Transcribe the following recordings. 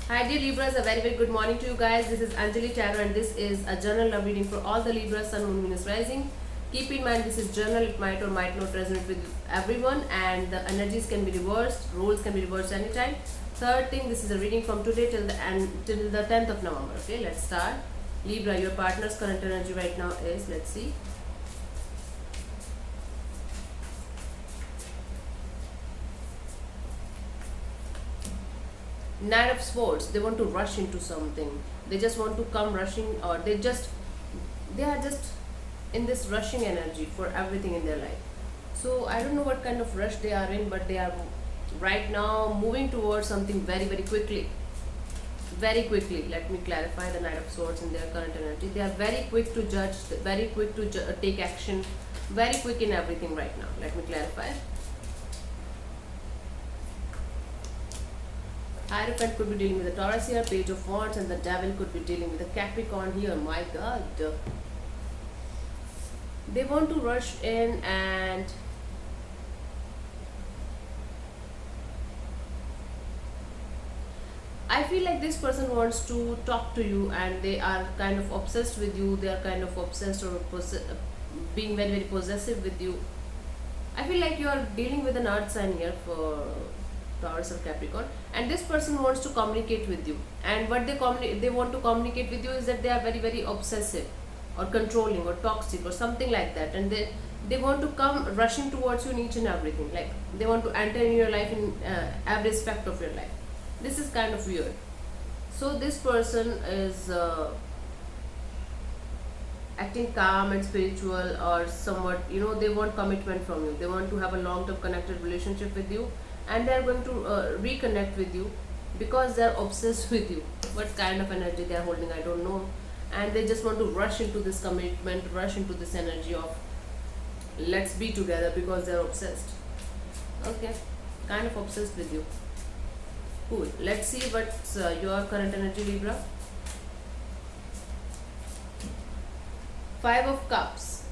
Hi dear Libras, a very good morning to you guys. This is Anjali Tarot and this is a general love reading for all the Libras, Sun, Moon, Venus, Rising. Keep in mind this is general, it might or might not resonate with everyone and the energies can be reversed, roles can be reversed anytime. Third thing, this is a reading from today till the 10th of November. Okay, let's start. Libra, your partner's current energy right now is, let's see. Nine of Swords, they want to rush into something. They just want to come rushing, or they are just in this rushing energy for everything in their life. So I don't know what kind of rush they are in, but they are right now moving towards something very quickly. Very quickly. Let me clarify the Knight of Swords in their current energy. They are very quick to judge, very quick to take action, very quick in everything right now. Let me clarify. Hierophant could be dealing with a Taurus here, Page of Wands, and the Devil could be dealing with a Capricorn here. My God. They want to rush in and I feel like this person wants to talk to you and they are kind of obsessed with you. They are kind of obsessed or being very possessive with you. I feel like you are dealing with an earth sign here for Taurus or Capricorn, and this person wants to communicate with you. And what they want to communicate with you is that they are very obsessive, or controlling, or toxic, or something like that. And they want to come rushing towards you in each and everything. Like they want to enter in your life in every aspect of your life. This is kind of weird. So this person is acting calm and spiritual, or somewhat, they want commitment from you. They want to have a long-term connected relationship with you, and they are going to reconnect with you because they are obsessed with you. What kind of energy they are holding, I don't know. And they just want to rush into this commitment, rush into this energy of let's be together, because they are obsessed. Okay, kind of obsessed with you. Cool. Let's see what's your current energy, Libra. Five of Cups.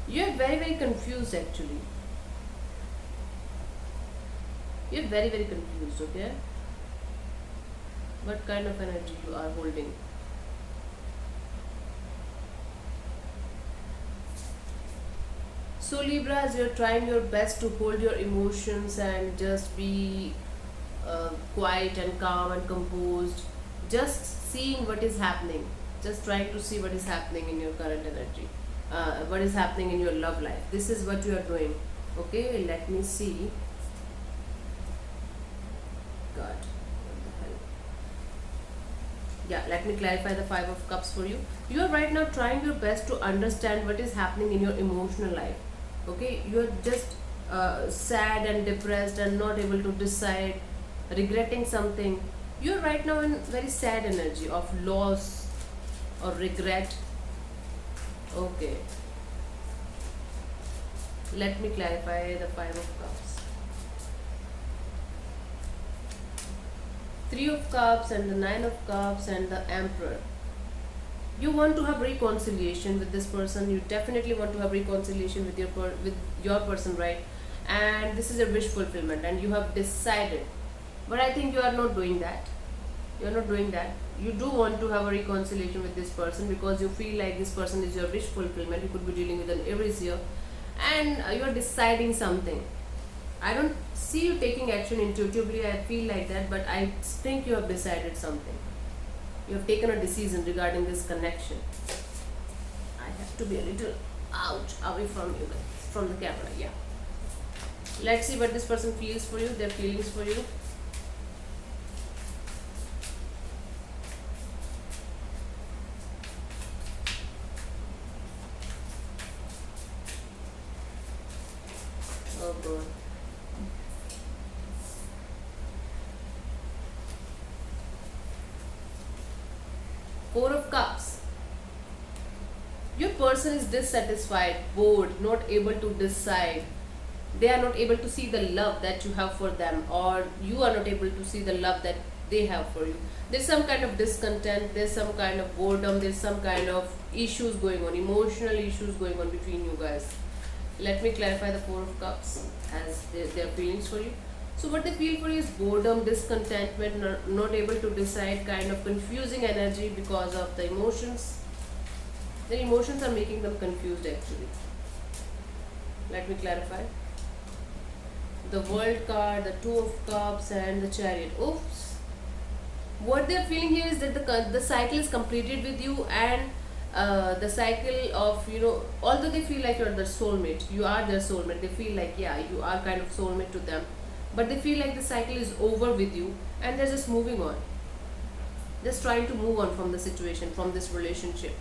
You're very confused actually. You're very confused, okay? What kind of energy you are holding? So Libras, you're trying your best to hold your emotions and just be quiet and calm and composed. Just seeing what is happening. Just trying to see what is happening in your current energy. What is happening in your love life. This is what you are doing. Okay, let me see. God, what the hell? Yeah, let me clarify the Five of Cups for you. You are right now trying your best to understand what is happening in your emotional life. Okay, you are just sad and depressed and not able to decide, regretting something. You are right now in very sad energy of loss or regret. Okay, let me clarify the Five of Cups. Three of Cups and the Nine of Cups and the Emperor. You want to have reconciliation with this person. You definitely want to have reconciliation with your person, right? And this is a wish fulfillment, and you have decided. But I think you are not doing that. You are not doing that. You do want to have a reconciliation with this person because you feel like this person is your wish fulfillment. You could be dealing with an Aries here, and you are deciding something. I don't see you taking action intuitively. I feel like that, but I think you have decided something. You have taken a decision regarding this connection. I have to be a little out away from you guys, from the camera. Yeah. Let's see what this person feels for you, their feelings for you. Oh God. Four of Cups. Your person is dissatisfied, bored, not able to decide. They are not able to see the love that you have for them, or you are not able to see the love that they have for you. There's some kind of discontent, there's some kind of boredom, there's some kind of issues going on, emotional issues going on between you guys. Let me clarify the Four of Cups as their feelings for you. So what they feel for you is boredom, discontentment, not able to decide, kind of confusing energy because of the emotions. Their emotions are making them confused actually. Let me clarify. The World card, the Two of Cups, and the Chariot. Oops. What they're feeling here is that the cycle is completed with you, and the cycle of, although they feel like you're their soulmate, you are their soulmate. They feel like, yeah, you are kind of soulmate to them, but they feel like the cycle is over with you, and they're just moving on, just trying to move on from the situation, from this relationship.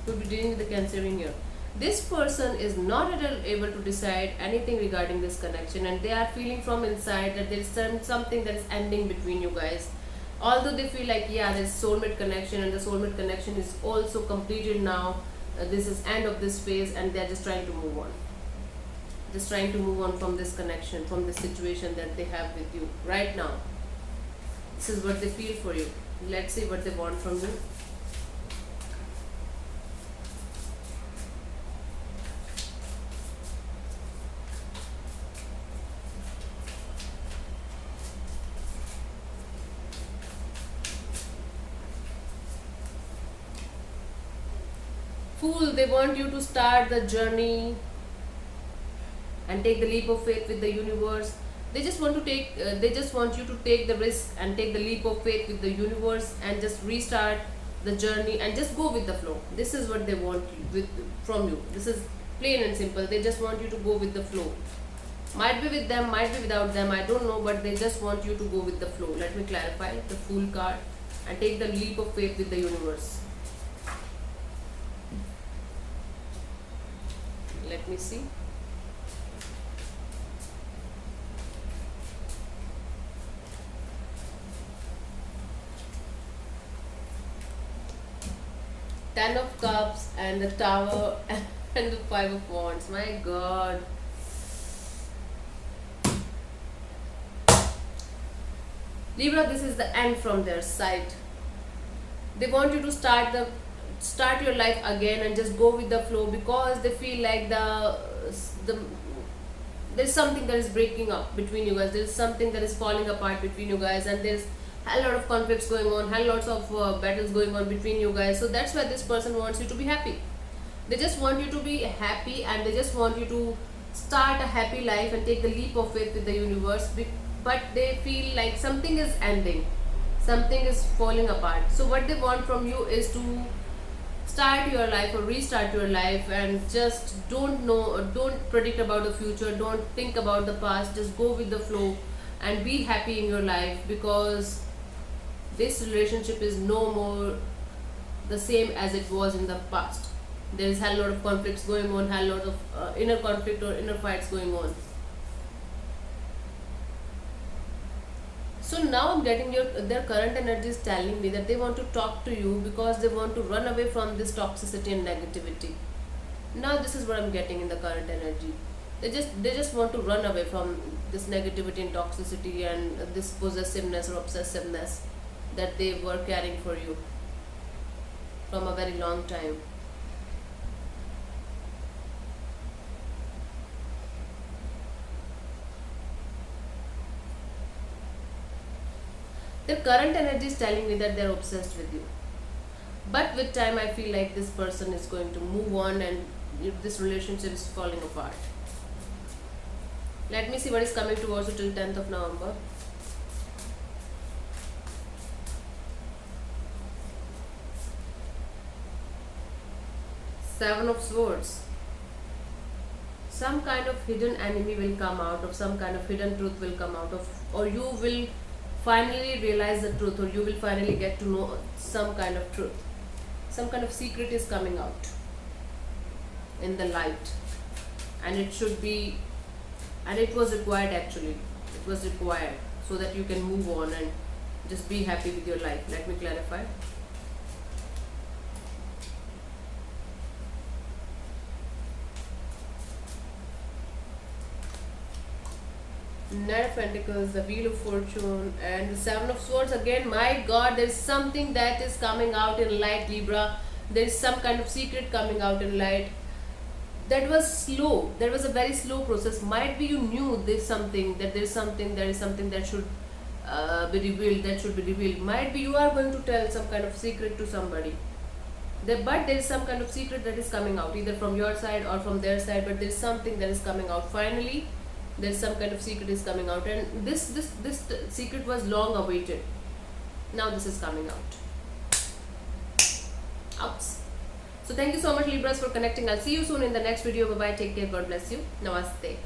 Could be dealing with the Cancerian here. This person is not at all able to decide anything regarding this connection, and they are feeling from inside that there is something that is ending between you guys. Although they feel like, yeah, there's soulmate connection, and the soulmate connection is also completed now. This is end of this phase, and they're just trying to move on. Just trying to move on from this connection, from this situation that they have with you right now. This is what they feel for you. Let's see what they want from you. Fool, they want you to start the journey and take the leap of faith with the universe. They just want you to take the risk and take the leap of faith with the universe, and just restart the journey and just go with the flow. This is what they want from you. This is plain and simple. They just want you to go with the flow. Might be with them, might be without them, I don't know, but they just want you to go with the flow. Let me clarify. The Fool card, and take the leap of faith with the universe. Let me see. Ten of Cups and the Tower and the Five of Wands. My God. Libra, this is the end from their side. They want you to start your life again and just go with the flow, because they feel like the there's something that is breaking up between you guys. There's something that is falling apart between you guys, and there's a lot of conflicts going on, a lots of battles going on between you guys. So that's why this person wants you to be happy. They just want you to be happy, and they just want you to start a happy life and take the leap of faith with the universe. But they feel like something is ending, something is falling apart. So what they want from you is to start your life or restart your life, and just don't predict about the future, don't think about the past, just go with the flow and be happy in your life, because this relationship is no more the same as it was in the past. There is a lot of conflicts going on, a lot of inner conflict or inner fights going on. So now I'm getting their current energy is telling me that they want to talk to you because they want to run away from this toxicity and negativity. Now this is what I'm getting in the current energy. They just want to run away from this negativity and toxicity and this possessiveness or obsessiveness that they were carrying for you from a very long time. Their current energy is telling me that they're obsessed with you. But with time, I feel like this person is going to move on, and this relationship is falling apart. Let me see what is coming towards you till 10th of November. Seven of Swords. Some kind of hidden enemy will come out, of some kind of hidden truth will come out of, or you will finally realize the truth, or you will finally get to know some kind of truth. Some kind of secret is coming out in the light, and it should be, and it was required actually. It was required so that you can move on and just be happy with your life. Let me clarify. Knight of Pentacles, the Wheel of Fortune, and the Seven of Swords. Again, my God, there is something that is coming out in light, Libra. There is some kind of secret coming out in light. that was slow. That was a very slow process. Might be you knew there's something, that there is something that should be revealed, that should be revealed. Might be you are going to tell some kind of secret to somebody. But there is some kind of secret that is coming out, either from your side or from their side. But there is something that is coming out. Finally, there is some kind of secret is coming out, and this secret was long awaited. Now this is coming out. Outs. So thank you so much, Libras, for connecting. I'll see you soon in the next video. Bye bye. Take care. God bless you. Namaste.